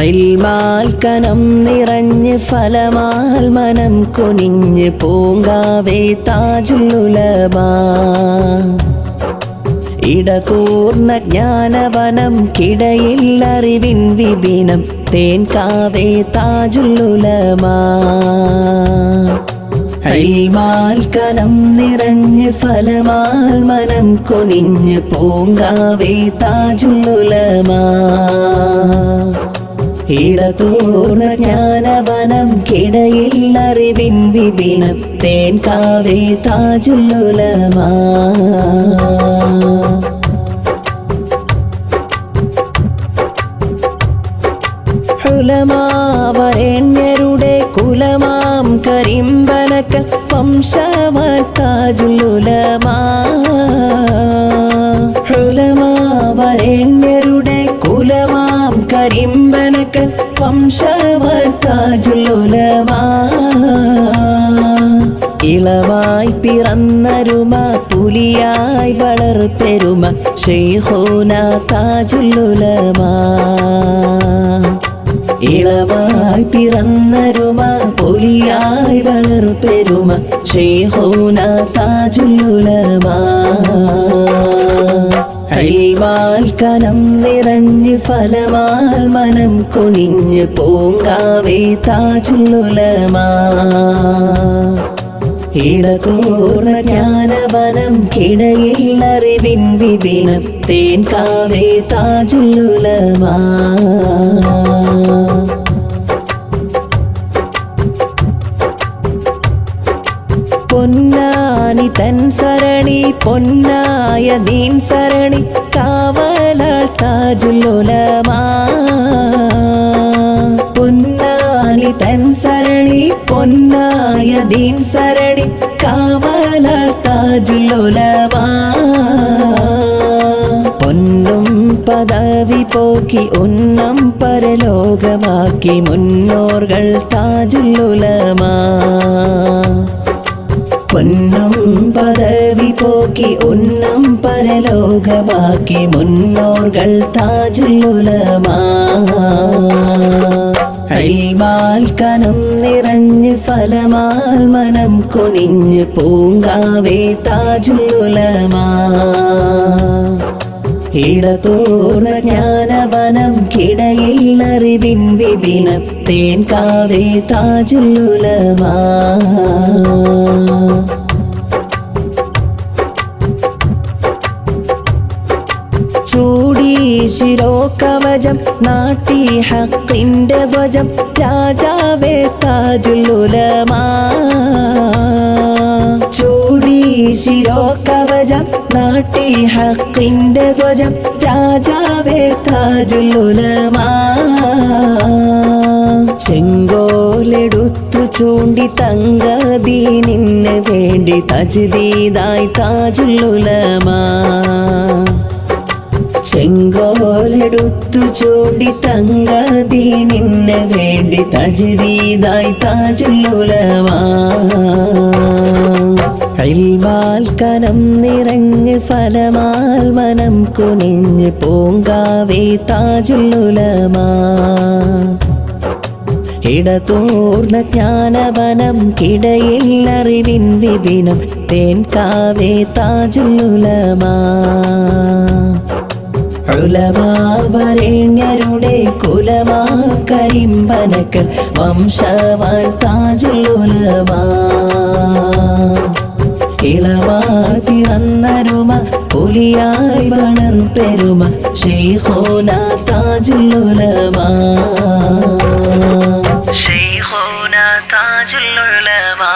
ഇൽമാൽ കനം നിറഞ്ഞ് ഫലമാൽ മനം കുനിഞ്ഞ് പൂങ്കാവേ താജുൽ ഉലമാ. ഇടതൂർന്ന ജ്ഞാനവനം കിടയിൽ അറിവിൻ വിപിനം തേൻകാവേ താജുൽ ഉലമാ. ഇൽമാൽ കനം നിറഞ്ഞ് ഫലമാൽ മനം കുനിഞ്ഞ് പൂങ്കാവേ താജുൽ ഉലമാ. ഇടതൂർന്ന ജ്ഞാനവനം കിടയിൽ അറിവിൻ വിപിനം തേൻകാവേ താജുൽ ഉലമാ. ഉലമാ വരേണ്യരുടെ കുലമാം കരിമ്പനക്കൽ വംശവാൻ താജുൽ ഉലമാ. ഉലമാ വരേണ്യരുടെ കുലമാം കരിമ്പനക്കൽ വംശവാൻ താജുൽ ഉലമാ. ഇളവായി പിറന്നരുമ പുലിയായി വളർപ്പെരുമ ശൈഖുനാ താജുൽ ഉലമാ. ഇളവായി പിറന്നരുമ പുലിയായി വളർപ്പെരുമ ശൈഖുനാ താജുൽ ഉലമാ. ഇൽമാൽ കനം നിറഞ്ഞ് ഫലമാൽ മനം കുനിഞ്ഞ് പൂങ്കാവേ താജുൽ ഉലമാ. ഇടതൂർന്ന ജ്ഞാനവനം കിടയിൽ അറിവിൻ വിപിനം തേൻകാവേ താജുൽ ഉലമാ. പൊന്നാനി തൻ സരണി പൊന്നായ ദീൻ സരണി കാവലാൽ താജുൽ ഉലമാ. പൊന്നാനി തൻ സരണി പൊന്നായ ദീൻ സരണി കാവലാൽ താജുൽ ഉലമാ. പൊന്നും പദവി പോക്കി ഉന്നം പരലോകമാക്കി മുന്നോർകൾ താജുൽ ഉലമാ. പൊന്നും പദവി പോക്കി ഉന്നം പരലോകമാക്കി മുന്നോർകൾ താജുൽ ഉലമാ. ഇൽമാൽ കനം നിറഞ്ഞ് ഫലമാൽ മനം കുനിഞ്ഞ് പൂങ്കാവേ താജുൽ ഉലമാ. ഇടതൂർന്ന ജ്ഞാനവനം കിടയിൽ അറിവിൻ വിപിനം തേൻകാവേ താജുൽ ഉലമാ. ചൂടി ശിരോകവചം നാട്ടി ഹക്കിന്റെ ധ്വജം രാജാവേ താജുൽ ഉലമാ. ചൂടി ശിരോകവചം നാട്ടി ഹക്കിന്റെ ധ്വജം രാജാവേ താജുൽ ഉലമാ. ചെങ്കോലെടുത്തു ചൂണ്ടി തങ്കദീനിന് വേണ്ടി തജ്ദീദായി താജുൽ ഉലമാ. ചെങ്കോലെടുത്തു ചൂണ്ടി തങ്കദീനിന് വേണ്ടി തജ്ദീദായി താജുൽ ഉലമാ. ഇൽമാൽ കനം നിറഞ്ഞ് ഫലമാൽ മനം കുനിഞ്ഞ് പൂങ്കാവേ താജുൽ ഉലമാ. ഇടതൂർന്ന ജ്ഞാനവനം കിടയിൽ അറിവിൻ വിപിനം തേൻകാവേ താജുൽ ഉലമാ. ഉലമാ വരേണ്യരുടെ കുലമാ കരിമ്പനക്കൽ വംശവാൻ താജുൽ ഉലമാ. ഇളവായി പിറന്നരുമ പുലിയായി വളർപ്പെരുമ ശൈഖുനാ താജുൽ ഉലമാ. ശൈഖുനാ താജുൽ ഉലമാ.